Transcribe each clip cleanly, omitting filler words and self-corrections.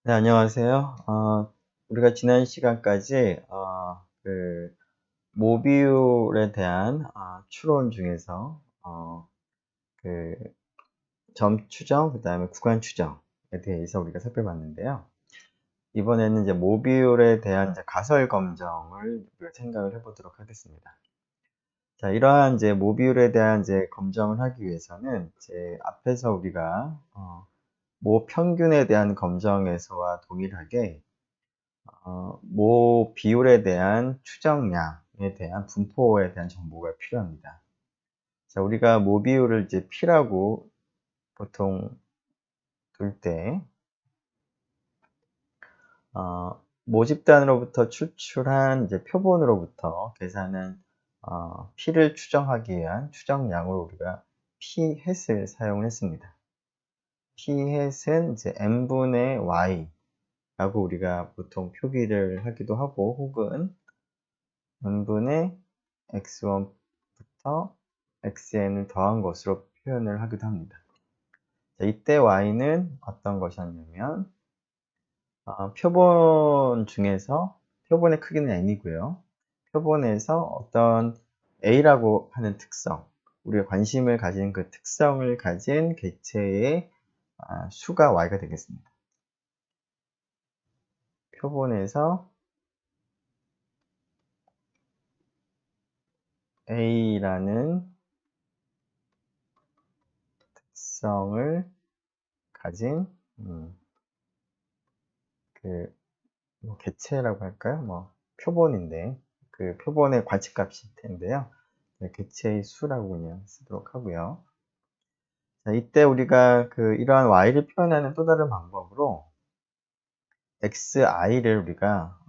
네, 안녕하세요. 우리가 지난 시간까지 모비율에 대한 추론 중에서 그 점 추정, 그 다음에 구간 추정에 대해서 우리가 살펴봤는데요. 이번에는 이제 모비율에 대한 이제 가설 검정을 우리가 생각을 해보도록 하겠습니다. 자, 이러한 이제 모비율에 대한 이제 검정을 하기 위해서는 이제 앞에서 우리가 모 평균에 대한 검정에서와 동일하게 모 비율에 대한 추정량에 대한 분포에 대한 정보가 필요합니다. 자, 우리가 모 비율을 이제 P라고 보통 둘 때, 모집단으로부터 추출한 이제 표본으로부터 계산한 P를 추정하기 위한 추정량으로 우리가 P 햇을 사용했습니다. P 햇은 이제 n분의 y라고 우리가 보통 표기를 하기도 하고, 혹은 n분의 x1부터 xn을 더한 것으로 표현을 하기도 합니다. 자, 이때 y는 어떤 것이었냐면 표본 중에서 표본의 크기는 n이고요. 표본에서 어떤 a라고 하는 특성, 우리가 관심을 가진 그 특성을 가진 객체의 수가 y가 되겠습니다. 표본에서 a라는 특성을 가진 뭐 객체라고 할까요? 뭐 표본인데 그 표본의 관측값일 텐데요. 네, 객체의 수라고 그냥 쓰도록 하고요. 자, 이때 우리가 이러한 y를 표현하는 또 다른 방법으로 xi를 우리가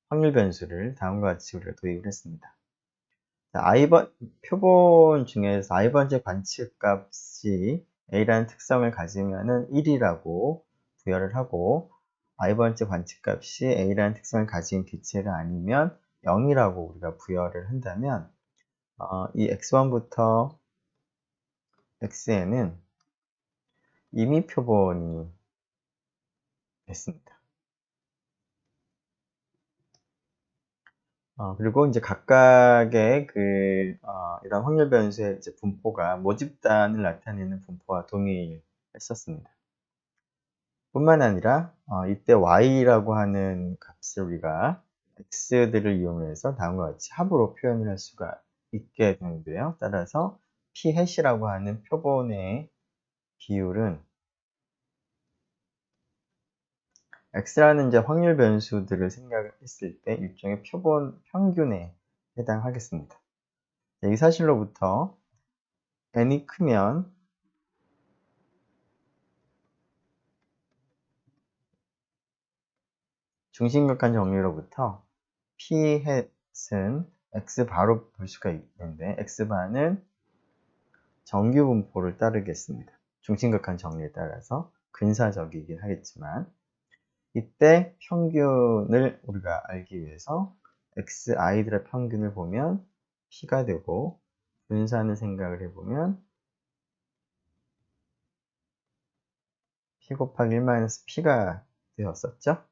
확률 변수를 다음과 같이 우리가 도입을 했습니다. 자, 표본 중에서 i번째 관측값이 a라는 특성을 가지면은 1이라고 부여를 하고, i번째 관측값이 a라는 특성을 가진 객체가 아니면 0이라고 우리가 부여를 한다면 이 x1부터 xn은 임의 표본이 됐습니다. 그리고 이제 각각의 이런 확률 변수의 이제 분포가 모집단을 나타내는 분포와 동일했었습니다. 뿐만 아니라 이때 y라고 하는 값을 우리가 x들을 이용해서 다음과 같이 합으로 표현을 할 수가 있게 되는데요. 따라서 p 햇이라고 하는 표본의 비율은 x라는 이제 확률 변수들을 생각했을 때 일종의 표본 평균에 해당하겠습니다. 이 사실로부터 n이 크면 중심각한 정리로부터 p 햇은 x 바로 볼 수가 있는데, x 바는 정규 분포를 따르겠습니다. 중심각한 정리에 따라서 근사적이긴 하겠지만, 이때 평균을 우리가 알기 위해서 xi들의 평균을 보면 p가 되고, 분산을 생각을 해보면 p 곱하기 1-p가 되었었죠.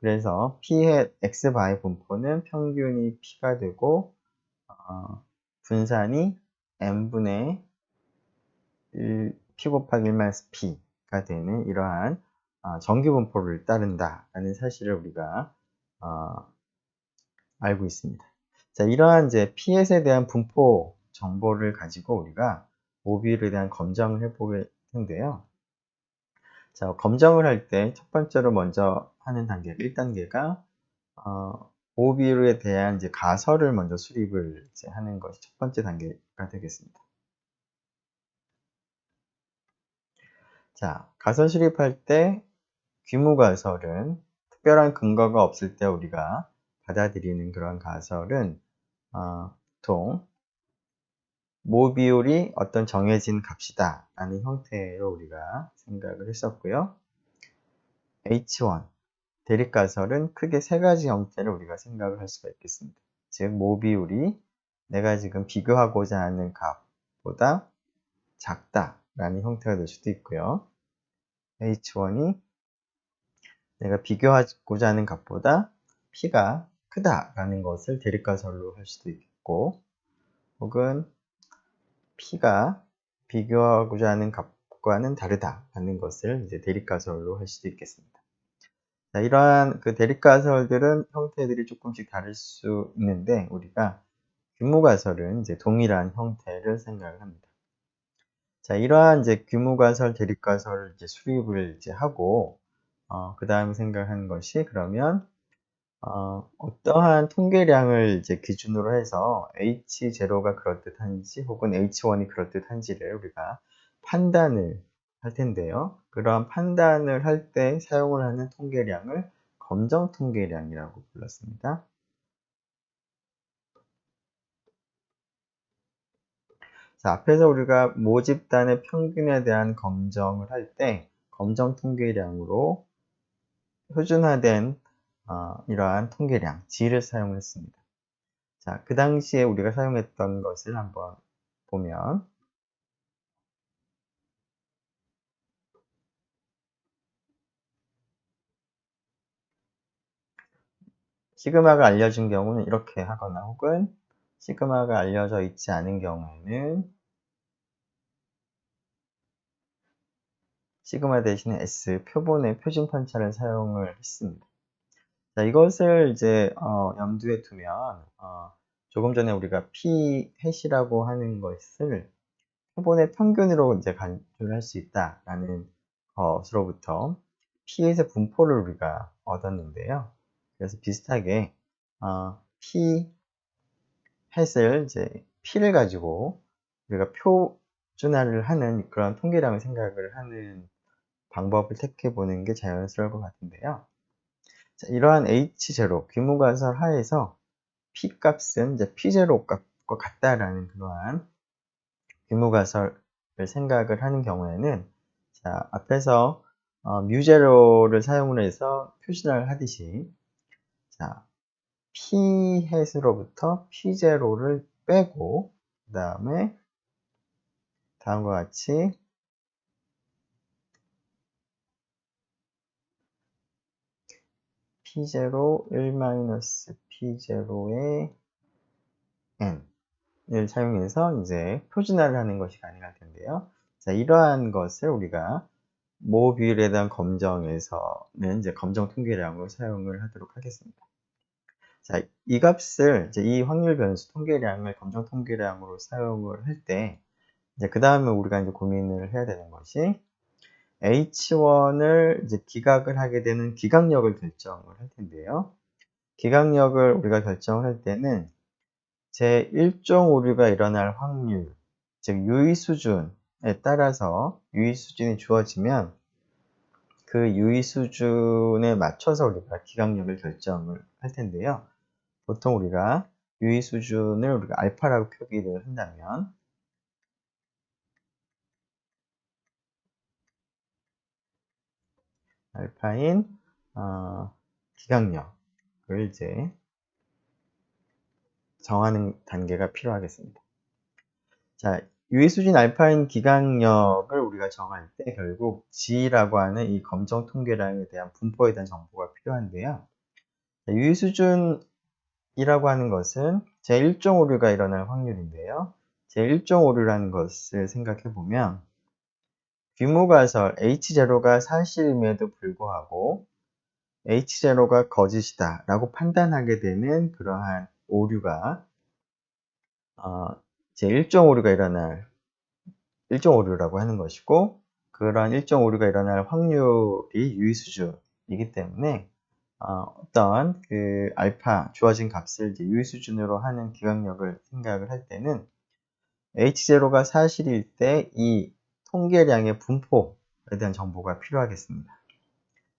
그래서 p의 x바의 분포는 평균이 p가 되고, 분산이 n분의 p 곱하기 1-p가 되는 이러한 정규 분포를 따른다라는 사실을 우리가 알고 있습니다. 자, 이러한 이제 p에 대한 분포 정보를 가지고 우리가 모비율에 대한 검정을 해볼 텐데요. 자, 검정을 할 때 첫 번째로 먼저 하는 단계, 1단계가 모비율에 대한 이제 가설을 먼저 수립을 이제 하는 것이 첫 번째 단계가 되겠습니다. 자, 가설 수립할 때 규모 가설은 특별한 근거가 없을 때 우리가 받아들이는 그런 가설은 보통 모 비율이 어떤 정해진 값이다 라는 형태로 우리가 생각을 했었고요. H1 대립가설은 크게 세 가지 형태를 우리가 생각을 할 수가 있겠습니다. 즉, 모 비율이 내가 지금 비교하고자 하는 값보다 작다라는 형태가 될 수도 있고요. H1이 내가 비교하고자 하는 값보다 P가 크다라는 것을 대립가설로 할 수도 있고, 혹은 P가 비교하고자 하는 값과는 다르다라는 것을 이제 대립가설로 할 수도 있겠습니다. 자, 이러한 그 대립가설들은 형태들이 조금씩 다를 수 있는데, 우리가 규모가설은 이제 동일한 형태를 생각을 합니다. 자, 이러한 이제 규모가설, 대립가설을 이제 수립을 이제 하고, 그 다음에 생각하는 것이, 그러면 어떠한 통계량을 이제 기준으로 해서 H0가 그럴듯한지 혹은 H1이 그럴듯한지를 우리가 판단을 할 텐데요. 그러한 판단을 할 때 사용을 하는 통계량을 검정 통계량이라고 불렀습니다. 자, 앞에서 우리가 모집단의 평균에 대한 검정을 할 때 검정 통계량으로 표준화된 이러한 통계량, G를 사용했습니다. 자, 그 당시에 우리가 사용했던 것을 한번 보면, 시그마가 알려진 경우는 이렇게 하거나, 혹은 시그마가 알려져 있지 않은 경우에는 시그마 대신에 S, 표본의 표준 편차를 사용을 했습니다. 자, 이것을 이제 염두에 두면 조금 전에 우리가 P 햇이라고 하는 것을 표본의 평균으로 이제 간주를 할 수 있다라는 것으로부터 P햇의 분포를 우리가 얻었는데요. 그래서 비슷하게 P 햇을 이제 P를 가지고 우리가 표준화를 하는 그런 통계량을 생각을 하는 방법을 택해 보는 게 자연스러울 것 같은데요. 자, 이러한 H0 규모가설 하에서 P 값은 이제 P0 값과 같다라는 그러한 규모가설을 생각을 하는 경우에는, 자, 앞에서 뮤제로를 사용을 해서 표준화를 하듯이, 자, P 햇으로부터 P0를 빼고, 그 다음에 다음과 같이 P0, 1-P0의 N을 사용해서 이제 표준화를 하는 것이 가능할 텐데요. 자, 이러한 것을 우리가 모 비율에 대한 검정에서는 이제 검정 통계량으로 사용을 하도록 하겠습니다. 자, 이 값을 이제 이 확률 변수 통계량을 검정 통계량으로 사용을 할 때, 이제 그 다음에 우리가 이제 고민을 해야 되는 것이 H1을 이제 기각을 하게 되는 기각력을 결정을 할 텐데요. 기각력을 우리가 결정을 할 때는 제1종 오류가 일어날 확률, 즉 유의 수준에 따라서 유의 수준이 주어지면 그 유의 수준에 맞춰서 우리가 기각력을 결정을 할 텐데요. 보통 우리가 유의 수준을 우리가 알파라고 표기를 한다면, 알파인 기각력을 이제 정하는 단계가 필요하겠습니다. 자, 유의 수준 알파인 기각력을 우리가 정할 때 결국 G라고 하는 이 검정 통계량에 대한 분포에 대한 정보가 필요한데요. 유의 수준이라고 하는 것은 제1종 오류가 일어날 확률인데요. 제1종 오류라는 것을 생각해 보면 규모가설 H0가 사실임에도 불구하고 H0가 거짓이다 라고 판단하게 되는 그러한 오류가 제1종 오류가 일어날 1종 오류라고 하는 것이고, 그러한 1종 오류가 일어날 확률이 유의 수준이기 때문에 어떤 그 알파 주어진 값을 이제 유의 수준으로 하는 기각력을 생각을 할 때는 H0가 사실일 때 이 통계량의 분포에 대한 정보가 필요하겠습니다.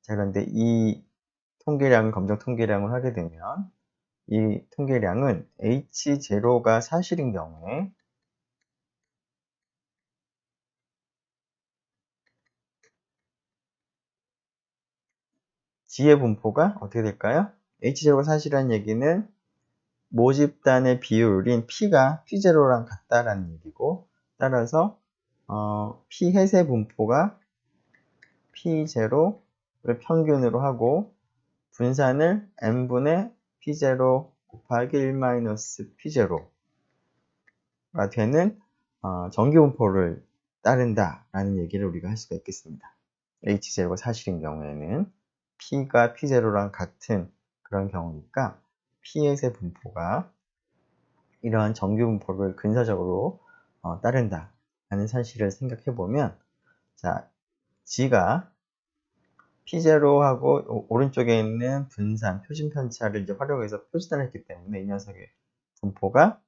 자, 그런데 이 통계량을 검정 통계량을 하게 되면 이 통계량은 H0가 사실인 경우에 G의 분포가 어떻게 될까요? H0가 사실이라는 얘기는 모집단의 비율인 P가 P0랑 같다라는 얘기고, 따라서 P 햇의 분포가 P0, 평균으로 하고 분산을 n분의 p0 곱하기 1 p0가 되는 정규분포를 따른다라는 얘기를 우리가 할 수가 있겠습니다. h0가 사실인 경우에는 p가 p0랑 같은 그런 경우니까 p의 분포가 이러한 정규분포를 근사적으로 따른다라는 사실을 생각해 보면, 자, g가 p0하고 오른쪽에 있는 분산 표준 편차를 이제 활용해서 표준을 했기 때문에 이 녀석의 분포가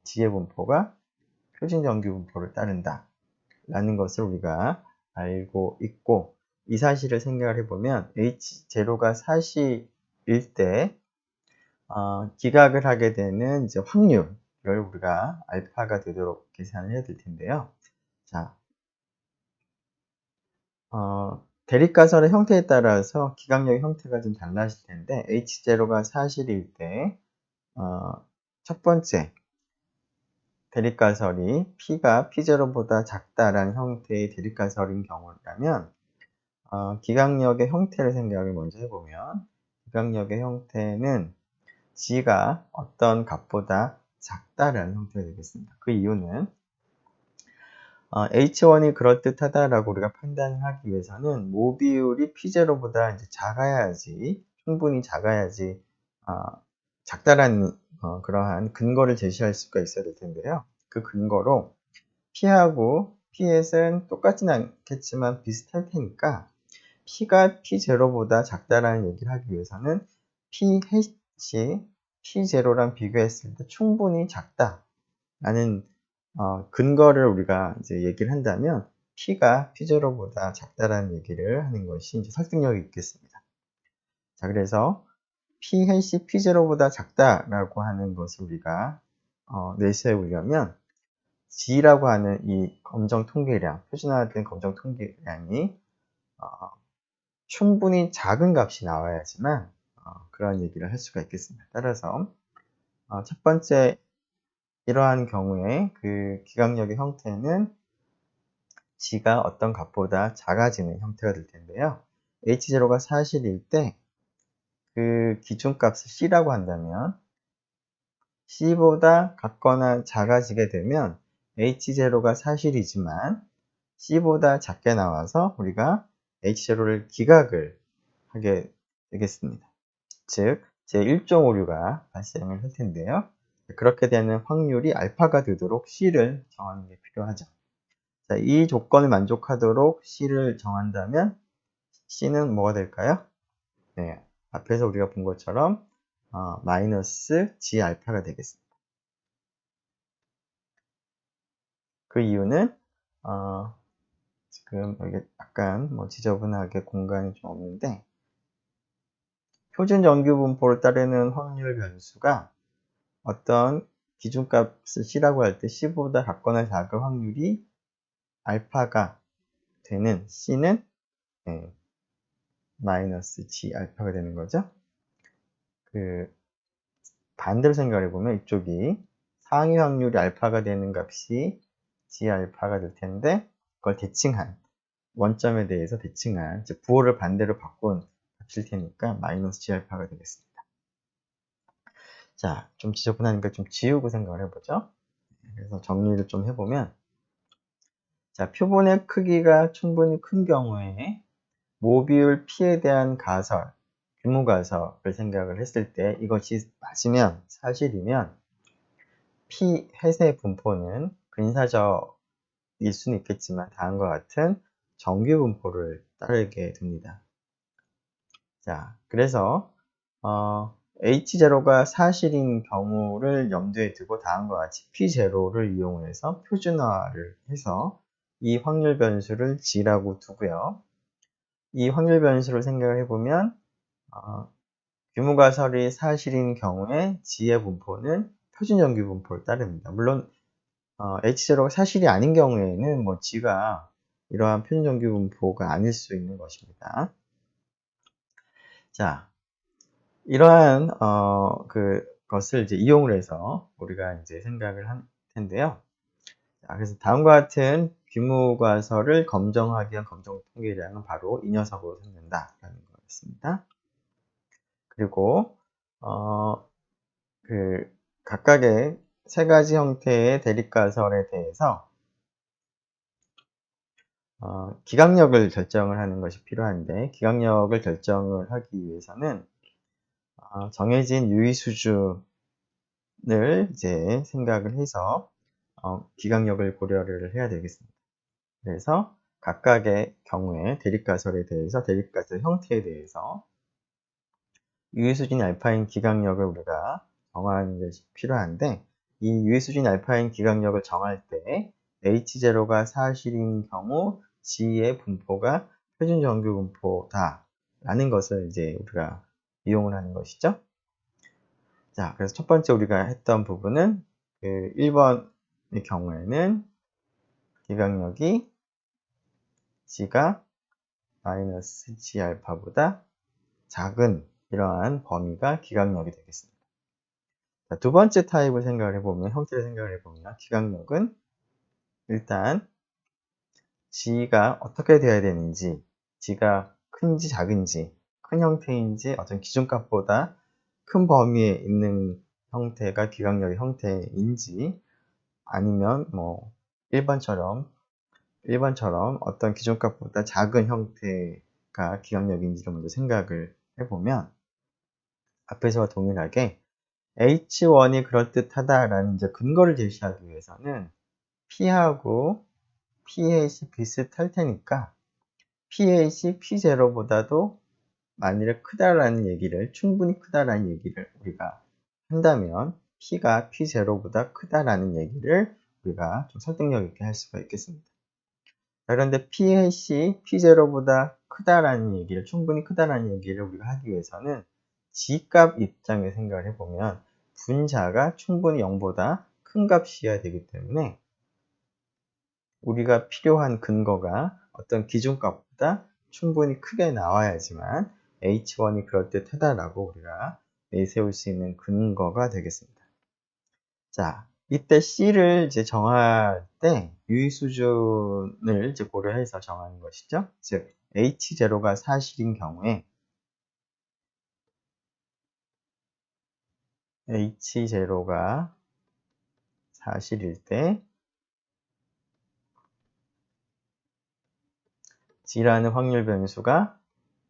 g의 분포가 표준 정규 분포를 따른다 라는 것을 우리가 알고 있고, 이 사실을 생각을 해보면 h0가 사실일 때 기각을 하게 되는 이제 확률을 우리가 알파가 되도록 계산을 해야 될 텐데요. 자, 대립가설의 형태에 따라서 기각력의 형태가 좀 달라질 텐데, h0가 사실일 때 첫 번째 대립가설이 p가 p0보다 작다라는 형태의 대립가설인 경우라면, 기각력의 형태를 생각을 먼저 해보면, 기각력의 형태는 g가 어떤 값보다 작다라는 형태가 되겠습니다. 그 이유는 H1이 그럴듯하다라고 우리가 판단을 하기 위해서는 모 비율이 P0보다 이제 작아야지, 충분히 작아야지, 작다라는 그러한 근거를 제시할 수가 있어야 될 텐데요. 그 근거로 P하고 P햇은 똑같진 않겠지만 비슷할 테니까 P가 P0보다 작다라는 얘기를 하기 위해서는 P햇이 P0랑 비교했을 때 충분히 작다라는 근거를 우리가 이제 얘기를 한다면 P가 P0보다 작다라는 얘기를 하는 것이 이제 설득력이 있겠습니다. 자, 그래서 P햇이 P0보다 작다라고 하는 것을 우리가 내세우려면 G라고 하는 이 검정 통계량, 표준화된 검정 통계량이 충분히 작은 값이 나와야지만 그런 얘기를 할 수가 있겠습니다. 따라서 첫 번째 이러한 경우에 그 기각력의 형태는 G가 어떤 값보다 작아지는 형태가 될 텐데요. H0가 사실일 때 그 기준값을 C라고 한다면 C보다 같거나 작아지게 되면 H0가 사실이지만 C보다 작게 나와서 우리가 H0를 기각을 하게 되겠습니다. 즉, 제1종 오류가 발생을 할 텐데요. 그렇게 되는 확률이 알파가 되도록 C를 정하는 게 필요하죠. 자, 이 조건을 만족하도록 C를 정한다면 C는 뭐가 될까요? 네, 앞에서 우리가 본 것처럼 마이너스 G 알파가 되겠습니다. 그 이유는 지금 여기 약간 지저분하게 공간이 좀 없는데, 표준 정규 분포를 따르는 확률 변수가 어떤 기준값을 C라고 할 때 C보다 같거나 작을 확률이 알파가 되는 C는 마이너스 G 알파가 되는 거죠. 그 반대로 생각해 보면 이쪽이 상위 확률이 알파가 되는 값이 G 알파가 될 텐데, 그걸 대칭한 원점에 대해서 대칭한 부호를 반대로 바꾼 값일 테니까 마이너스 G 알파가 되겠습니다. 자, 좀 지저분하니까 좀 지우고 생각을 해보죠. 그래서 정리를 좀 해보면, 자, 표본의 크기가 충분히 큰 경우에 모비율 P에 대한 가설, 규모 가설을 생각을 했을 때 이것이 맞으면, 사실이면 P 햇의 분포는 근사적일 수는 있겠지만 다음과 같은 정규 분포를 따르게 됩니다. 자, 그래서 H0가 사실인 경우를 염두에 두고 다음과 같이 P0를 이용해서 표준화를 해서 이 확률 변수를 G라고 두고요. 이 확률 변수를 생각을 해보면 규모 가설이 사실인 경우에 G의 분포는 표준 정규 분포를 따릅니다. 물론 H0가 사실이 아닌 경우에는 G가 이러한 표준 정규 분포가 아닐 수 있는 것입니다. 자, 이러한 것을 이제 이용을 해서 우리가 이제 생각을 할 텐데요. 자, 그래서 다음과 같은 규모 가설을 검정하기 위한 검정 통계량은 바로 이 녀석으로 삼는다라는 됐습니다. 그리고 각각의 세 가지 형태의 대립가설에 대해서 기각력을 결정을 하는 것이 필요한데, 기각력을 결정을 하기 위해서는 정해진 유의 수준을 이제 생각을 해서 기각력을 고려를 해야 되겠습니다. 그래서 각각의 경우에 대립가설에 대해서, 대립가설 형태에 대해서 유의수준 알파인 기각력을 우리가 정하는 것이 필요한데, 이 유의수준 알파인 기각력을 정할 때 H0가 사실인 경우 G의 분포가 표준정규 분포다 라는 것을 이제 우리가 이용을 하는 것이죠. 자, 그래서 첫 번째 우리가 했던 부분은 1번의 경우에는 기각력이 G가 마이너스 G 알파보다 작은 이러한 범위가 기각력이 되겠습니다. 자, 두 번째 타입을 생각을 해보면, 형태를 생각을 해보면, 기각력은 일단 G가 어떻게 되어야 되는지, G가 큰지 작은지, 큰 형태인지 어떤 기준값보다 큰 범위에 있는 형태가 기각력의 형태인지, 아니면 뭐 1번처럼 어떤 기준값보다 작은 형태가 기각력인지를 먼저 생각을 해보면, 앞에서와 동일하게 H1이 그럴듯하다라는 이제 근거를 제시하기 위해서는 P하고 P8이 비슷할 테니까 P8이 P0보다도 만일에 크다라는 얘기를, 충분히 크다라는 얘기를 우리가 한다면 P가 P0보다 크다라는 얘기를 우리가 좀 설득력 있게 할 수가 있겠습니다. 그런데 P8이 P0보다 크다라는 얘기를, 충분히 크다라는 얘기를 우리가 하기 위해서는 G값 입장에 생각을 해보면 분자가 충분히 0보다 큰 값이어야 되기 때문에 우리가 필요한 근거가 어떤 기준값보다 충분히 크게 나와야지만 H1이 그럴듯하다라고 우리가 내세울 수 있는 근거가 되겠습니다. 자, 이때 C를 이제 정할 때 유의 수준을 이제 고려해서 정하는 것이죠. 즉, H0가 사실인 경우에 H0가 사실일 때 G라는 확률 변수가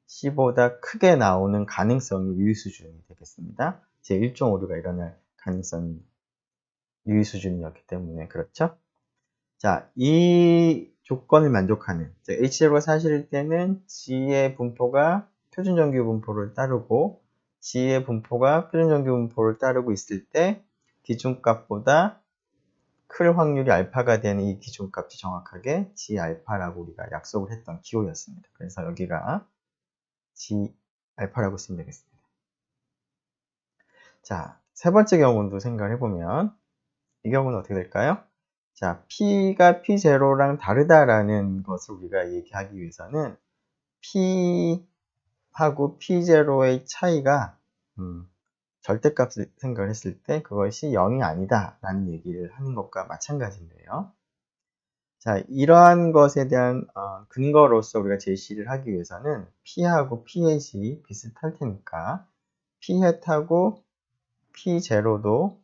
C보다 크게 나오는 가능성이 유의 수준이 되겠습니다. 제 1종 오류가 일어날 가능성이 유의 수준이었기 때문에 그렇죠. 자, 이 조건을 만족하는, 즉 H0가 사실일 때는 G의 분포가 표준정규 분포를 따르고 G의 분포가 표준정규 분포를 따르고 있을 때 기준값보다 클 확률이 알파가 되는 이 기준값이 정확하게 G 알파라고 우리가 약속을 했던 기호였습니다. 그래서 여기가 G 알파라고 쓰면 되겠습니다. 자, 세 번째 경우도 생각을 해보면 이 경우는 어떻게 될까요? 자, P가 P0랑 다르다라는 것을 우리가 얘기하기 위해서는 P하고 P0의 차이가 절대값을 생각을 했을 때 그것이 0이 아니다 라는 얘기를 하는 것과 마찬가지인데요. 자, 이러한 것에 대한 근거로서 우리가 제시를 하기 위해서는 P하고 P8이 비슷할 테니까 P8하고 P0도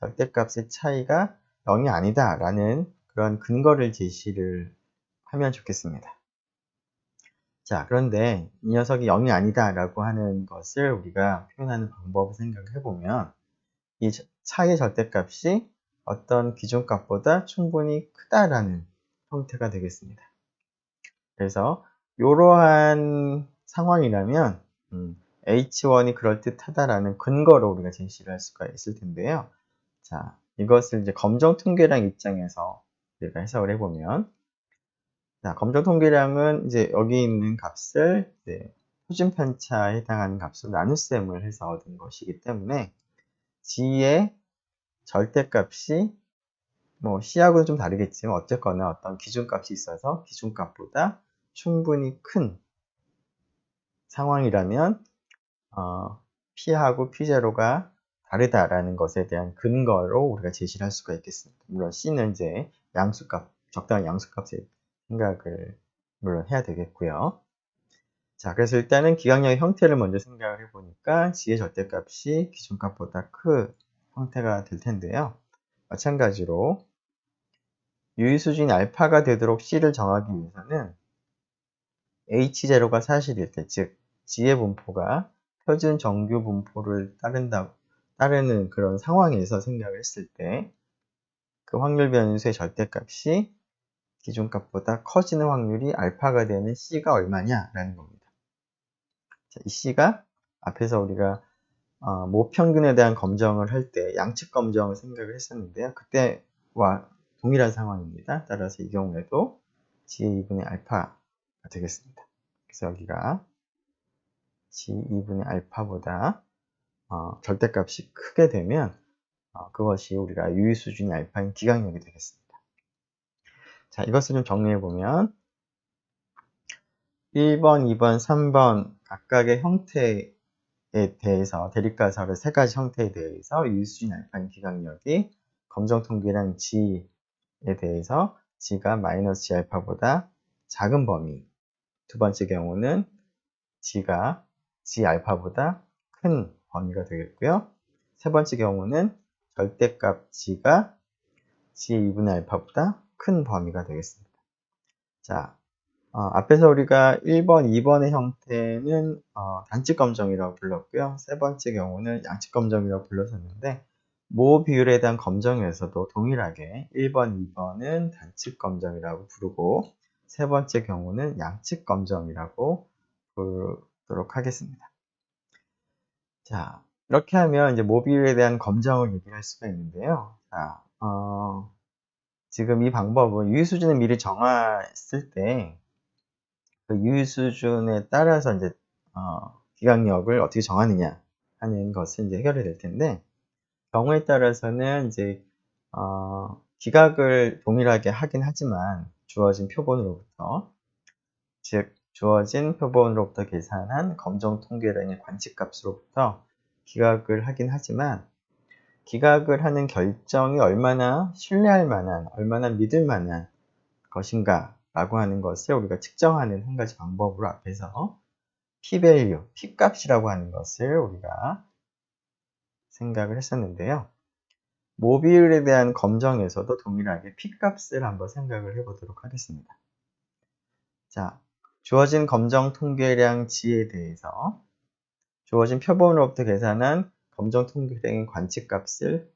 절대값의 차이가 0이 아니다 라는 그런 근거를 제시를 하면 좋겠습니다. 자, 그런데 이 녀석이 0이 아니다 라고 하는 것을 우리가 표현하는 방법을 생각을 해보면 이 차의 절대값이 어떤 기준값보다 충분히 크다라는 형태가 되겠습니다. 그래서 이러한 상황이라면 H1이 그럴듯하다라는 근거로 우리가 제시를 할 수가 있을 텐데요. 자, 이것을 이제 검정 통계량 입장에서 우리가 해석을 해보면, 자, 검정 통계량은 이제 여기 있는 값을 이제 표준 편차에 해당하는 값으로 나눗셈을 해서 얻은 것이기 때문에 G의 절대값이 뭐 C하고는 좀 다르겠지만 어쨌거나 어떤 기준값이 있어서 기준값보다 충분히 큰 상황이라면 P하고 P0가 다르다라는 것에 대한 근거로 우리가 제시를 할 수가 있겠습니다. 물론 C는 이제 양수값, 적당한 양수값의 생각을 물론 해야 되겠고요. 자, 그래서 일단은 기강력의 형태를 먼저 생각을 해보니까 G의 절대값이 기준값보다 큰 형태가 될 텐데요. 마찬가지로 유의수준이 알파가 되도록 C를 정하기 위해서는 H0가 사실일 때, 즉 G의 분포가 표준 정규 분포를 따르는 그런 상황에서 생각을 했을 때 그 확률 변수의 절대값이 기준값보다 커지는 확률이 알파가 되는 C가 얼마냐라는 겁니다. 자, 이 C가 앞에서 우리가 모평균에 대한 검정을 할 때 양측 검정을 생각을 했었는데요. 그때와 동일한 상황입니다. 따라서 이 경우에도 G의 2분의 알파가 되겠습니다. 그래서 여기가 G 2분의 알파보다 절대값이 크게 되면 그것이 우리가 유의 수준이 알파인 기강력이 되겠습니다. 자, 이것을 좀 정리해보면 1번, 2번, 3번 각각의 형태에 대해서 대립가설의 세 가지 형태에 대해서 유의 수준 알파인 기강력이 검정 통계량 G에 대해서 G가 마이너스 G 알파보다 작은 범위, 두 번째 경우는 G가 G 알파보다 큰 범위가 되겠고요. 세 번째 경우는 절대값 G가 G의 2분의 알파보다 큰 범위가 되겠습니다. 자, 앞에서 우리가 1번, 2번의 형태는 단측 검정이라고 불렀고요. 세 번째 경우는 양측 검정이라고 불렀었는데 모 비율에 대한 검정에서도 동일하게 1번, 2번은 단측 검정이라고 부르고 세 번째 경우는 양측 검정이라고 부르도록 하겠습니다. 자, 이렇게 하면 이제 모 비율에 대한 검정을 얘기할 수가 있는데요. 자, 지금 이 방법은 유의 수준을 미리 정했을 때 그 유의 수준에 따라서 이제 기강력을 어떻게 정하느냐 하는 것을 이제 해결이 될 텐데 경우에 따라서는 이제 기각을 동일하게 하긴 하지만 주어진 표본으로부터 즉 주어진 표본으로부터 계산한 검정 통계량의 관측값으로부터 기각을 하긴 하지만 기각을 하는 결정이 얼마나 신뢰할 만한, 얼마나 믿을 만한 것인가 라고 하는 것을 우리가 측정하는 한 가지 방법으로 앞에서 p-value, p-값이라고 하는 것을 우리가 생각을 했었는데요. 모비율에 대한 검정에서도 동일하게 p-값을 한번 생각을 해보도록 하겠습니다. 자, 주어진 검정 통계량 G에 대해서 주어진 표본으로부터 계산한 검정 통계량의 관측값을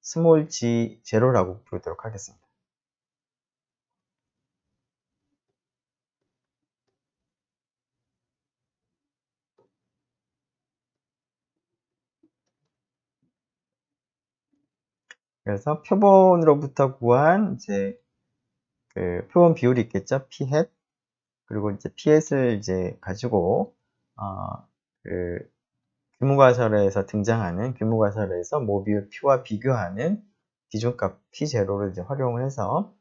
스몰 g0라고 부르도록 하겠습니다. 그래서 표본으로부터 구한 이제 그 표본 비율이 있겠죠. p hat 그리고 이제 p hat을 이제 가지고 그 규모가설에서 등장하는 규모가설에서 모비율 p와 비교하는 기준값 p0를 이제 활용을 해서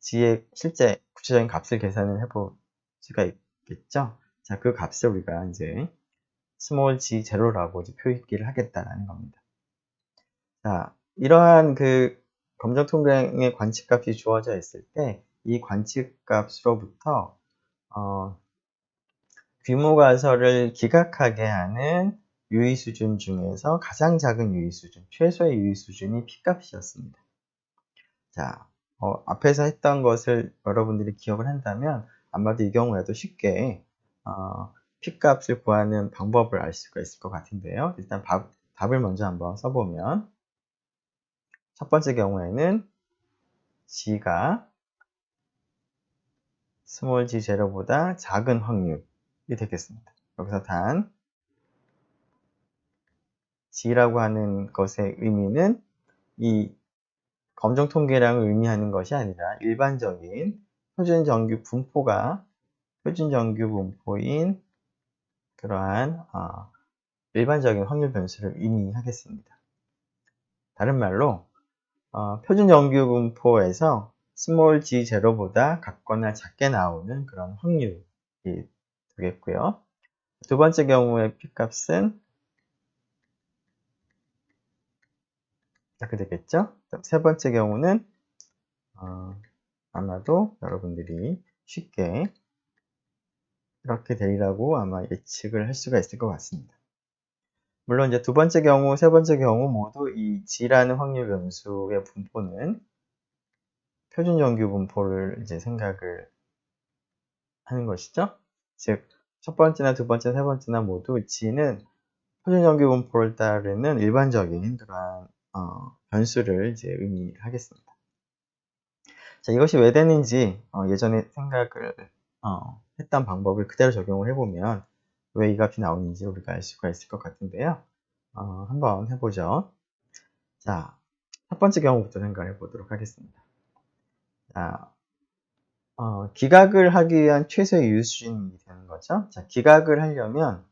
g의 실제 구체적인 값을 계산을 해볼 수가 있겠죠. 자, 그 값을 우리가 이제 스몰 g0라고 이제 표기를 하겠다라는 겁니다. 자, 이러한 그 검정 통계량의 관측값이 주어져 있을 때 이 관측값으로부터 규모가설을 기각하게 하는 유의 수준 중에서 가장 작은 유의 수준, 최소의 유의 수준이 P값이었습니다. 자, 앞에서 했던 것을 여러분들이 기억을 한다면 아마도 이 경우에도 쉽게 P값을 구하는 방법을 알 수가 있을 것 같은데요. 일단 답을 먼저 한번 써보면 첫 번째 경우에는 G가 스몰 g0보다 작은 확률이 되겠습니다. 여기서 단 G라고 하는 것의 의미는 이 검정 통계량을 의미하는 것이 아니라 일반적인 표준 정규 분포인 그러한 일반적인 확률 변수를 의미하겠습니다. 다른 말로 표준 정규 분포에서 스몰 g0보다 같거나 작게 나오는 그런 확률이 되겠고요. 두 번째 경우의 P값은 이렇게 되겠죠. 세 번째 경우는 아마도 여러분들이 쉽게 이렇게 되리라고 아마 예측을 할 수가 있을 것 같습니다. 물론 이제 두 번째 경우, 세 번째 경우 모두 이 G라는 확률 변수의 분포는 표준 정규 분포를 이제 생각을 하는 것이죠. 즉, 첫 번째나 두 번째, 세 번째나 모두 G는 표준 정규 분포를 따르는 일반적인 그러한 변수를 이제 의미하겠습니다. 자, 이것이 왜 되는지 예전에 생각을 했던 방법을 그대로 적용을 해보면 왜 이 값이 나오는지 우리가 알 수가 있을 것 같은데요. 한번 해보죠. 자, 첫 번째 경우부터 생각해 보도록 하겠습니다. 자, 기각을 하기 위한 최소의 유효수준이 되는 거죠. 자, 기각을 하려면,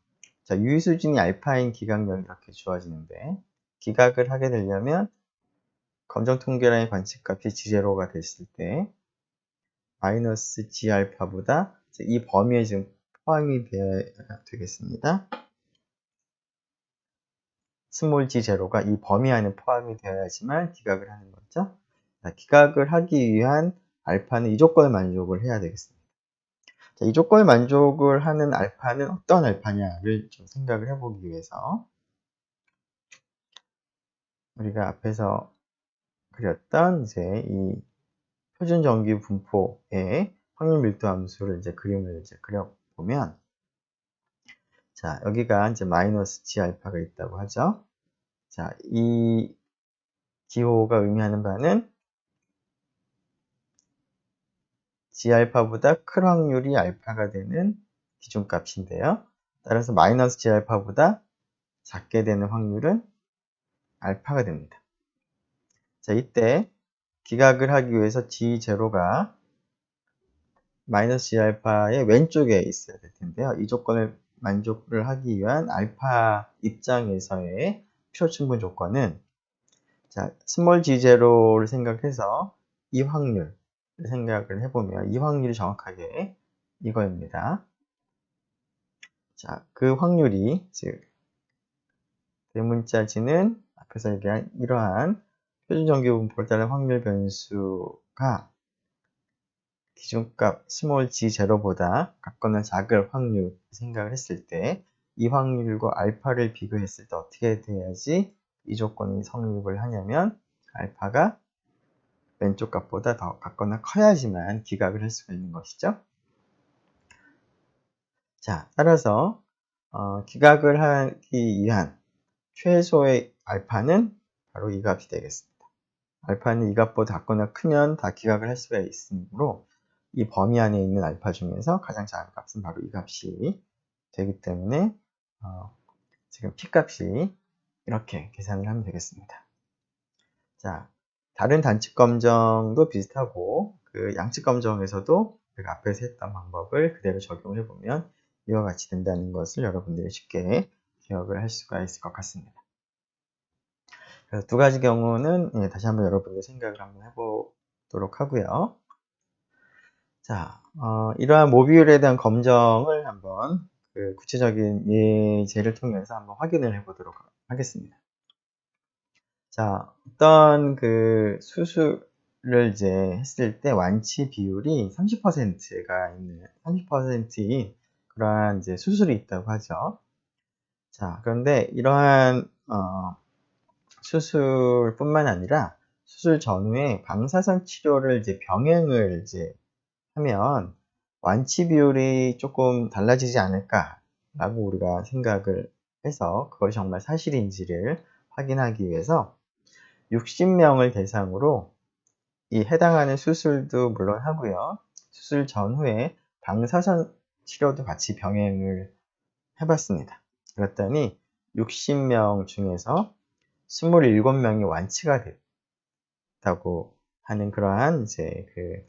자, 유효수준이 알파인 기각력이 이렇게 주어지는데, 기각을 하게 되려면, 검정통계라인 관측값이 G0가 됐을 때, 마이너스 G알파보다 이 범위에 지금 포함이 되어야 되겠습니다. 스몰 G0가 이 범위 안에 포함이 되어야지만 기각을 하는 거죠. 자, 기각을 하기 위한 알파는 이 조건을 만족을 해야 되겠습니다. 자, 이 조건을 만족을 하는 알파는 어떤 알파냐를 좀 생각을 해보기 위해서 우리가 앞에서 그렸던 이제 이 표준 정규 분포의 확률 밀도 함수를 이제 그림을 이제 그려보면, 자, 여기가 이제 마이너스 G 알파가 있다고 하죠. 자, 이 기호가 의미하는 바는 G 알파보다 큰 확률이 알파가 되는 기준값인데요. 따라서 마이너스 G 알파보다 작게 되는 확률은 알파가 됩니다. 자, 이때 기각을 하기 위해서 G0가 마이너스 G 알파의 왼쪽에 있어야 될 텐데요. 이 조건을 만족을 하기 위한 알파 입장에서의 필요충분 조건은, 자, 스몰 G0를 생각해서 이 확률을 생각을 해보면 이 확률이 정확하게 이거입니다. 자, 그 확률이, 즉 대문자 G는 앞에서 얘기한 이러한 표준 정규 분포를 따른 확률 변수가 기준값 스몰 G0보다 같거나 작을 확률 생각을 했을 때 이 확률과 알파를 비교했을 때 어떻게 돼야지 이 조건이 성립을 하냐면 알파가 왼쪽 값보다 더 같거나 커야지만 기각을 할 수가 있는 것이죠. 자, 따라서 기각을 하기 위한 최소의 알파는 바로 이 값이 되겠습니다. 알파는 이 값보다 작거나 크면 다 기각을 할 수가 있으므로 이 범위 안에 있는 알파 중에서 가장 작은 값은 바로 이 값이 되기 때문에 지금 P 값이 이렇게 계산을 하면 되겠습니다. 자, 다른 단측 검정도 비슷하고 그 양측 검정에서도 우리가 앞에서 했던 방법을 그대로 적용해 보면 이와 같이 된다는 것을 여러분들이 쉽게 기억을 할 수가 있을 것 같습니다. 그래서 두 가지 경우는 다시 한번 여러분들 생각을 한번 해보도록 하고요. 자, 이러한 모비율에 대한 검정을 한번 그 구체적인 예제를 통해서 한번 확인을 해보도록 하겠습니다. 자, 어떤 그 수술을 이제 했을 때 완치 비율이 30%가 있는, 30%인 그러한 이제 수술이 있다고 하죠. 자, 그런데 이러한, 수술뿐만 아니라 수술 전후에 방사선 치료를 이제 병행을 이제 하면 완치 비율이 조금 달라지지 않을까라고 우리가 생각을 해서 그것이 정말 사실인지를 확인하기 위해서 60명을 대상으로 이 해당하는 수술도 물론 하고요. 수술 전후에 방사선 치료도 같이 병행을 해봤습니다. 그랬더니 60명 중에서 27명이 완치가 됐다고 하는 그러한 이제 그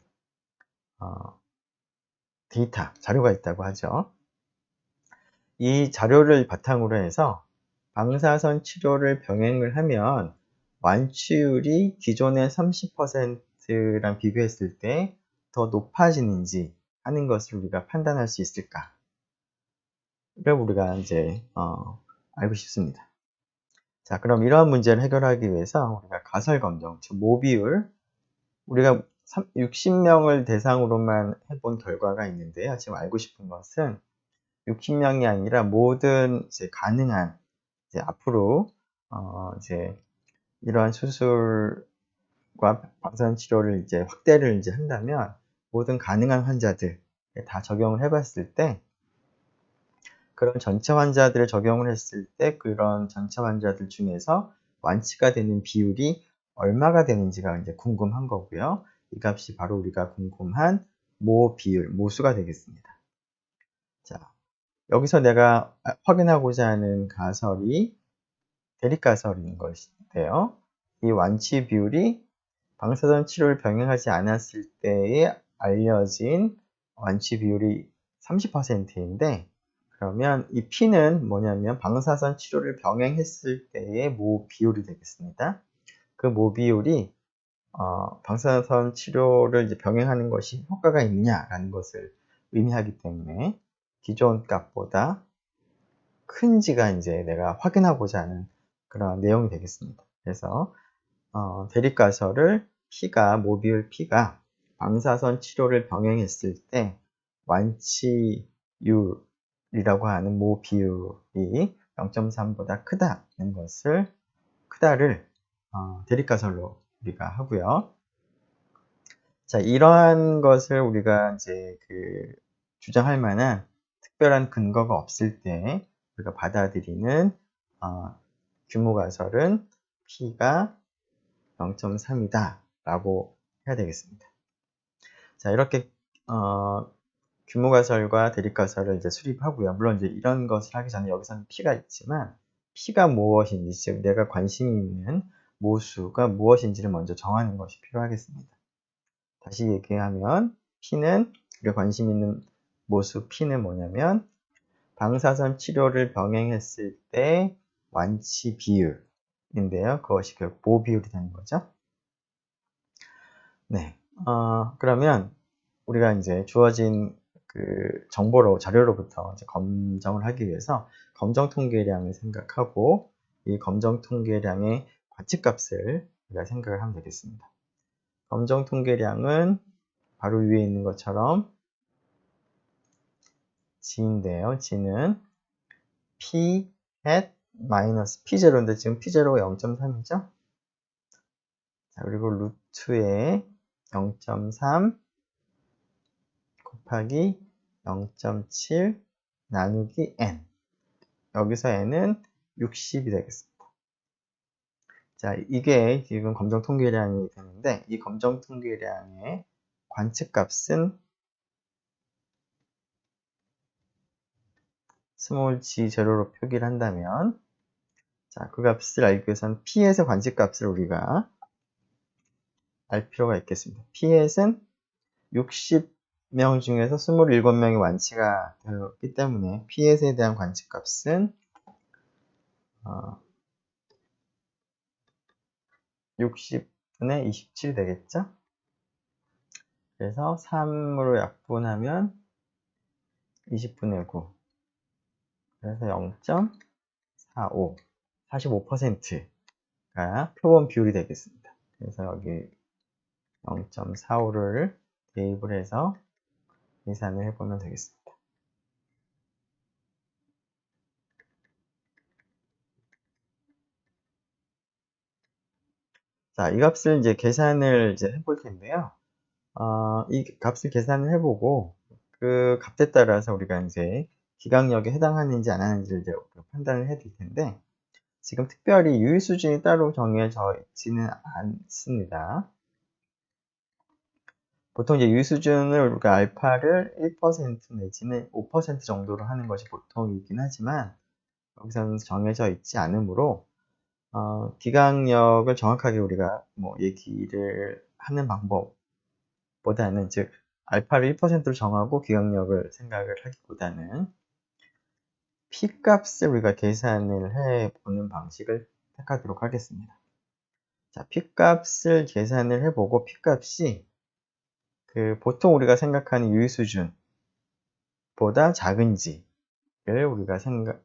데이터, 자료가 있다고 하죠. 이 자료를 바탕으로 해서 방사선 치료를 병행을 하면 완치율이 기존의 30%랑 비교했을 때 더 높아지는지 하는 것을 우리가 판단할 수 있을까를 우리가 이제 알고 싶습니다. 자, 그럼 이러한 문제를 해결하기 위해서 우리가 가설 검정, 즉 모비율, 우리가 60명을 대상으로만 해본 결과가 있는데요. 지금 알고 싶은 것은 60명이 아니라 모든 이제 가능한 이제 앞으로 이제 이러한 수술과 방사선 치료를 이제 확대를 이제 한다면 모든 가능한 환자들 다 적용을 해봤을 때 그런 전체 환자들을 적용을 했을 때 그런 전체 환자들 중에서 완치가 되는 비율이 얼마가 되는지가 이제 궁금한 거고요. 이 값이 바로 우리가 궁금한 모 비율, 모수가 되겠습니다. 자, 여기서 내가 확인하고자 하는 가설이 대립가설인 것인데요. 이 완치 비율이 방사선 치료를 병행하지 않았을 때에 알려진 완치 비율이 30%인데 그러면 이 P는 뭐냐면 방사선 치료를 병행했을 때의 모 비율이 되겠습니다. 그 모 비율이 방사선 치료를 이제 병행하는 것이 효과가 있느냐라는 것을 의미하기 때문에 기존 값보다 큰지가 이제 내가 확인하고자 하는 그런 내용이 되겠습니다. 그래서 대립가설을 모 비율 P가 방사선 치료를 병행했을 때 완치율이라고 하는 모 비율이 0.3보다 크다를 대립가설로 우리가 하고요. 자, 이러한 것을 우리가 이제 주장할 만한 특별한 근거가 없을 때 우리가 받아들이는 규모 가설은 P가 0.3이다 라고 해야 되겠습니다. 자, 이렇게 규모 가설과 대립 가설을 이제 수립하고요. 물론 이제 이런 것을 하기 전에 여기서는 P가 있지만 P가 무엇인지, 즉 내가 관심이 있는 모수가 무엇인지를 먼저 정하는 것이 필요하겠습니다. 다시 얘기하면 P는 우리가 관심 있는 모수 P는 뭐냐면 방사선 치료를 병행했을 때 완치 비율인데요. 그것이 결국 모 비율이 되는 거죠. 네. 그러면 우리가 이제 주어진 자료로부터 이제 검정을 하기 위해서 검정 통계량을 생각하고 이 검정 통계량의 과치값을 우리가 생각을 하면 되겠습니다. 검정 통계량은 바로 위에 있는 것처럼 G인데요. G는 P hat 마이너스 P0인데 지금 P0가 0.3이죠? 자, 그리고 루트에 0.3 곱하기 0.7 나누기 n. 여기서 n은 60이 되겠습니다. 자, 이게 지금 검정 통계량이 되는데 이 검정 통계량의 관측값은 스몰 g0로 표기를 한다면 자, 그 값을 알기 위해서는 P햇의 관측값을 우리가 알 필요가 있겠습니다. P햇은 60명 중에서 27명이 완치가 되었기 때문에 P햇에 대한 관측값은 60분의 27 되겠죠? 그래서 3으로 약분하면 20분의 9. 그래서 0.45. 45%가 표본 비율이 되겠습니다. 그래서 여기 0.45를 대입을 해서 계산을 해보면 되겠습니다. 자, 이 값을 이제 계산을 이제 해볼 텐데요. 이 값을 계산을 해보고 그 값에 따라서 우리가 이제 기강력에 해당하는지 안 하는지를 이제 판단을 해야 될 텐데 지금 특별히 유의 수준이 따로 정해져 있지는 않습니다. 보통 이제 유의 수준을 우리가 알파를 1% 내지는 5% 정도로 하는 것이 보통이긴 하지만 여기서는 정해져 있지 않으므로 기강력을 정확하게 우리가 뭐 얘기를 하는 방법보다는 즉 알파를 1%로 정하고 기강력을 생각을 하기보다는 P값을 우리가 계산을 해보는 방식을 택하도록 하겠습니다. 자, P값을 계산을 해보고 P값이 보통 우리가 생각하는 유의 수준보다 작은지를 우리가 생각을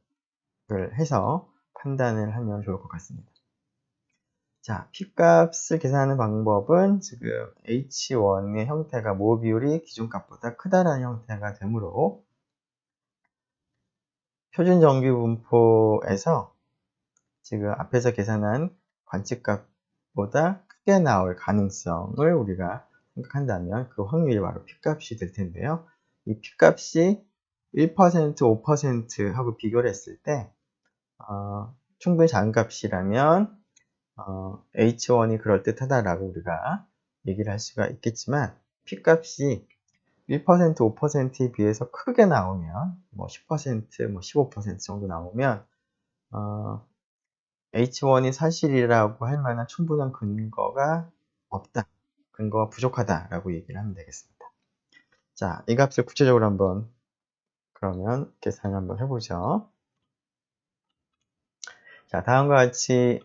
해서 판단을 하면 좋을 것 같습니다. 자, P값을 계산하는 방법은 지금 H1의 형태가 모 비율이 기존 값보다 크다라는 형태가 되므로 표준 정규 분포에서 지금 앞에서 계산한 관측값보다 크게 나올 가능성을 우리가 생각한다면 그 확률이 바로 P값이 될 텐데요. 이 P값이 1%, 5%하고 비교를 했을 때 충분히 작은 값이라면 H1이 그럴듯하다라고 우리가 얘기를 할 수가 있겠지만 P값이 1%, 5%에 비해서 크게 나오면 뭐 10%, 뭐 15% 정도 나오면 H1이 사실이라고 할 만한 충분한 근거가 없다. 근거가 부족하다라고 얘기를 하면 되겠습니다. 자, 이 값을 구체적으로 한번 그러면 계산을 한번 해보죠. 자, 다음과 같이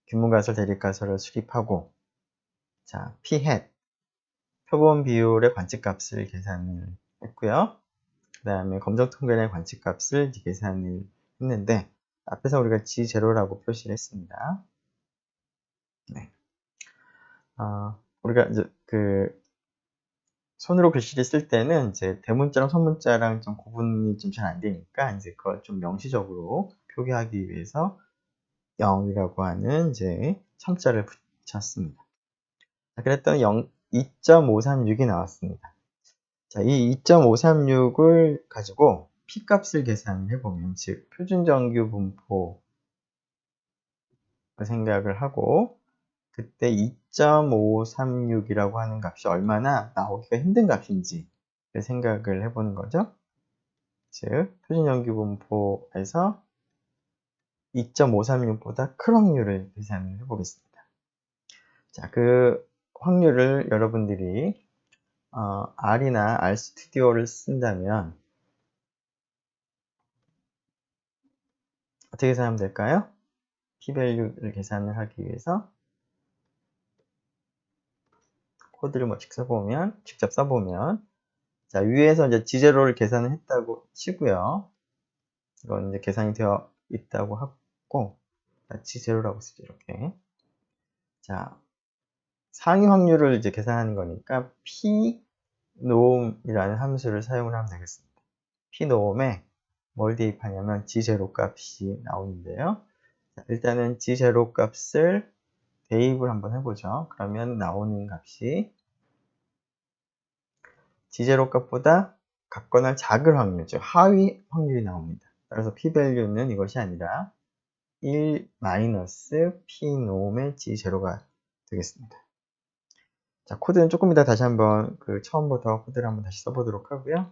규문가설, 대립가설을 수립하고 자, p hat 표본 비율의 관측값을 계산을 했고요. 그 다음에 검정통계의 관측값을 계산을 했는데 앞에서 우리가 G0라고 표시를 했습니다. 네. 우리가 이제 손으로 글씨를 쓸 때는 이제 대문자랑 소문자랑 좀 구분이 좀 잘 안 되니까 이제 그걸 좀 명시적으로 표기하기 위해서 0이라고 하는 이제 첨자를 붙였습니다. 자, 그랬더니 2.536이 나왔습니다. 자, 이 2.536을 가지고 P값을 계산해 보면, 즉 표준정규 분포를 생각을 하고 그때 2.536이라고 하는 값이 얼마나 나오기가 힘든 값인지 생각을 해보는 거죠. 즉 표준정규 분포에서 2.536보다 큰 확률을 계산을 해보겠습니다. 자, 그 확률을 여러분들이 R이나 RStudi오를 쓴다면 어떻게 계산하면 될까요? P-value를 계산을 하기 위해서 코드를 뭐 직접 써보면 자, 위에서 이제 G0를 계산을 했다고 치고요. 이건 이제 계산이 되어 있다고 하고 G0라고 쓰죠, 이렇게. 자, 상위 확률을 이제 계산하는 거니까 P노음이라는 함수를 사용을 하면 되겠습니다. P노음에 뭘 대입하냐면 G0 값이 나오는데요. 자, 일단은 G0 값을 대입을 한번 해보죠. 그러면 나오는 값이 G0 값보다 같거나 작을 확률, 즉 하위 확률이 나옵니다. 따라서 P-value는 이것이 아니라 1 마이너스 P노음의 G0가 되겠습니다. 자, 코드는 조금 이따 다시 한번 처음부터 코드를 한번 다시 써보도록 하고요.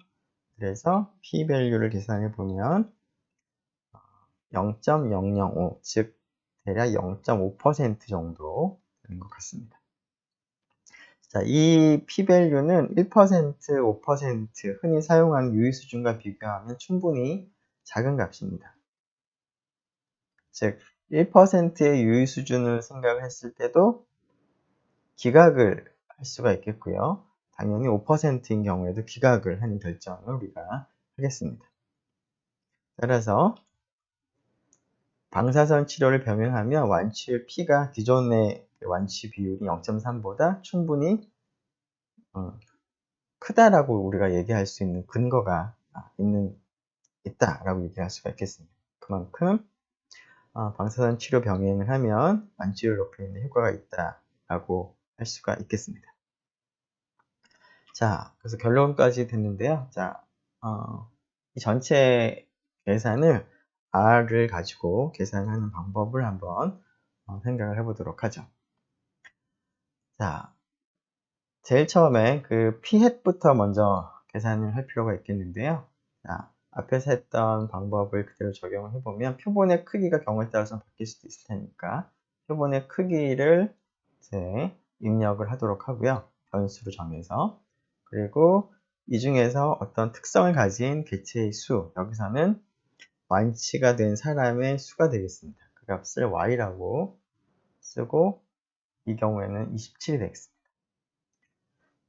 그래서 P-value를 계산해 보면 0.005, 즉 대략 0.5% 정도 되는 것 같습니다. 자, 이 P-value는 1%, 5% 흔히 사용하는 유의 수준과 비교하면 충분히 작은 값입니다. 즉 1%의 유의 수준을 생각을 했을 때도 기각을 할 수가 있겠고요. 당연히 5%인 경우에도 기각을 하는 결정을 우리가 하겠습니다. 따라서 방사선 치료를 병행하며 완치율 P가 기존의 완치 비율이 0.3보다 충분히 크다라고 우리가 얘기할 수 있는 근거가 있다라고 얘기할 수가 있겠습니다. 그만큼 방사선 치료 병행을 하면 완치율을 높이는 효과가 있다라고 할 수가 있겠습니다. 자, 그래서 결론까지 됐는데요. 자, 이 전체 계산을 R을 가지고 계산하는 방법을 한번 생각을 해보도록 하죠. 자, 제일 처음에 P-hat부터 먼저 계산을 할 필요가 있겠는데요. 자, 앞에서 했던 방법을 그대로 적용을 해보면 표본의 크기가 경우에 따라서 바뀔 수도 있을 테니까 표본의 크기를 이제 입력을 하도록 하고요. 변수로 정해서. 그리고 이 중에서 어떤 특성을 가진 개체의 수, 여기서는 완치가 된 사람의 수가 되겠습니다. 그 값을 y라고 쓰고 이 경우에는 27이 되겠습니다.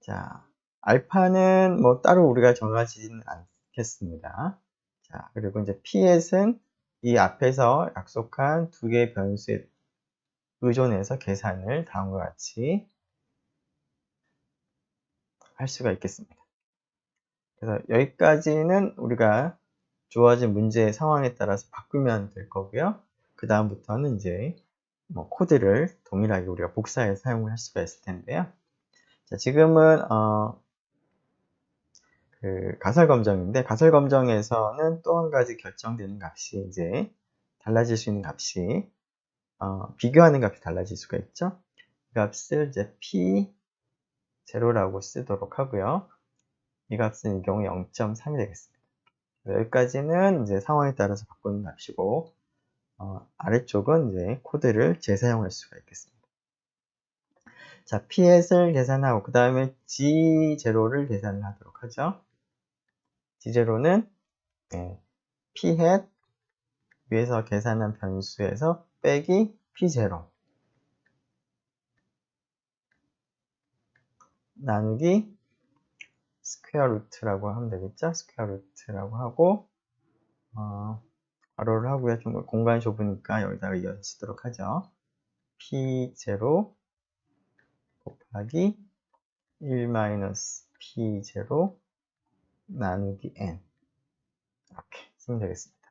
자, 알파는 뭐 따로 우리가 정하지는 않겠습니다. 자, 그리고 이제 P햇은 이 앞에서 약속한 두 개의 변수에 의존해서 계산을 다음과 같이 할 수가 있겠습니다. 그래서 여기까지는 우리가 주어진 문제의 상황에 따라서 바꾸면 될 거고요. 그 다음부터는 이제 뭐 코드를 동일하게 우리가 복사해서 사용을 할 수가 있을 텐데요. 자, 지금은 그 가설 검정인데, 가설 검정에서는 또 한 가지 결정되는 값이 이제 달라질 수 있는 값이 비교하는 값이 달라질 수가 있죠. 이 값을 이제 P0라고 쓰도록 하고요. 이 값은 이 경우 0.3이 되겠습니다. 여기까지는 이제 상황에 따라서 바꾸는 값이고, 아래쪽은 이제 코드를 재사용할 수가 있겠습니다. 자, P-을 계산하고, 그 다음에 G0를 계산을 하도록 하죠. G0는 P-hat 위에서 계산한 변수에서 빼기 P0 나누기 스퀘어 루트라고 하면 되겠죠. 스퀘어 루트라고 하고, 괄호를 하고요. 좀 공간이 좁으니까 여기다가 이어 쓰도록 하죠. P0 곱하기 1-P0 나누기 N. 이렇게 쓰면 되겠습니다.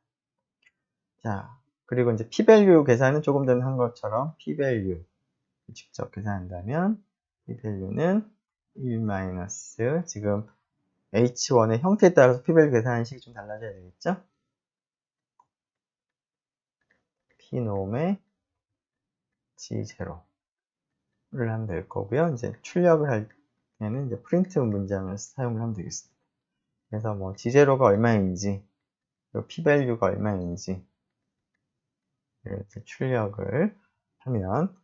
자, 그리고 이제 P-value 계산은 조금 전에 한 것처럼 P-value 직접 계산한다면 P-value는 1- 지금 H1의 형태에 따라서 P-value 계산하는 식이 좀 달라져야 되겠죠? P놈의 G0를 하면 될 거고요. 이제 출력을 할 때는 이제 프린트 문장을 사용을 하면 되겠습니다. 그래서 뭐 G0가 얼마인지, P-value가 얼마인지 이렇게 출력을 하면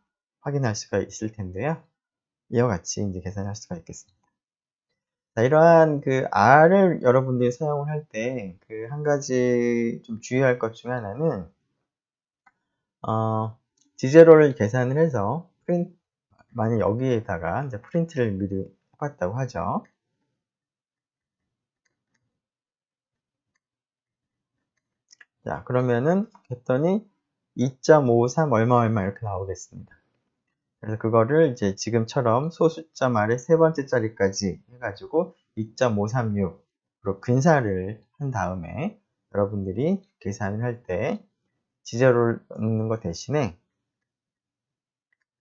확인할 수가 있을 텐데요. 이와 같이 이제 계산할 수가 있겠습니다. 자, 이러한 그 R을 여러분들이 사용을 할 때 그 한 가지 좀 주의할 것 중에 하나는 G0를 계산을 해서 만약 여기에다가 이제 프린트를 미리 해봤다고 하죠. 자, 그러면은 했더니 2.53 얼마 이렇게 나오겠습니다. 그래서 그거를 이제 지금처럼 소숫자 말의 세 번째 자리까지 해가지고 2.536으로 근사를 한 다음에 여러분들이 계산을 할 때 G0를 넣는 것 대신에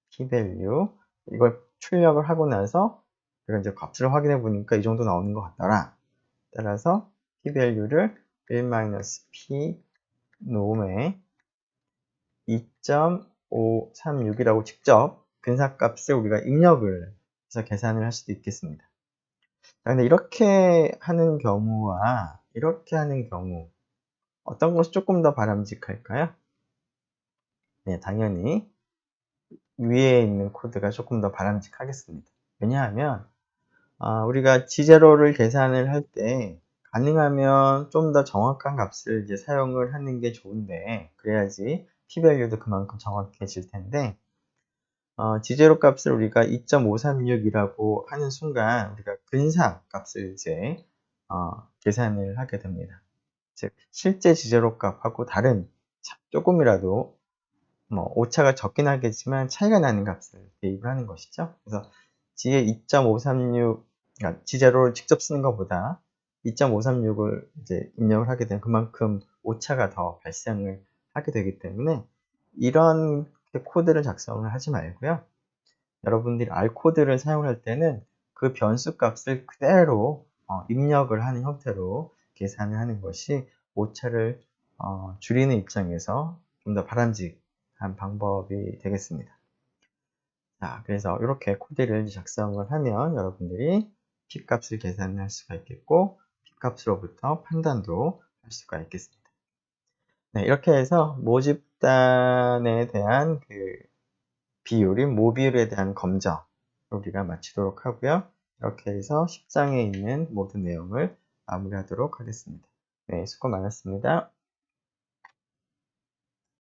P-value 이걸 출력을 하고 나서 제가 이제 값을 확인해 보니까 이 정도 나오는 것 같더라. 따라서 P-value를 1-P 놈의 2.536이라고 직접 근사값을 우리가 입력을 해서 계산을 할 수도 있겠습니다. 근데 이렇게 하는 경우와 이렇게 하는 경우 어떤 것이 조금 더 바람직할까요? 네, 당연히 위에 있는 코드가 조금 더 바람직하겠습니다. 왜냐하면 우리가 G0를 계산을 할 때 가능하면 좀 더 정확한 값을 이제 사용을 하는 게 좋은데 그래야지 P-value도 그만큼 정확해질 텐데 G0 값을 우리가 2.536이라고 하는 순간 우리가 근사 값을 이제 계산을 하게 됩니다. 즉 실제 G0 값하고 다른 조금이라도 뭐 오차가 적긴 하겠지만 차이가 나는 값을 대입을 하는 것이죠. 그래서 G의 2.536, 그러니까 G0를 직접 쓰는 것보다 2.536을 이제 입력을 하게 되면 그만큼 오차가 더 발생을 하게 되기 때문에 이런 코드를 작성을 하지 말고요. 여러분들이 R 코드를 사용할 때는 그 변수 값을 그대로 입력을 하는 형태로 계산을 하는 것이 오차를 줄이는 입장에서 좀 더 바람직한 방법이 되겠습니다. 자, 그래서 이렇게 코드를 작성을 하면 여러분들이 P값을 계산할 수가 있겠고 P값으로부터 판단도 할 수가 있겠습니다. 네, 이렇게 해서 모집단에 대한 그 비율인 모비율에 대한 검정을 우리가 마치도록 하고요. 이렇게 해서 10장에 있는 모든 내용을 마무리하도록 하겠습니다. 네, 수고 많았습니다.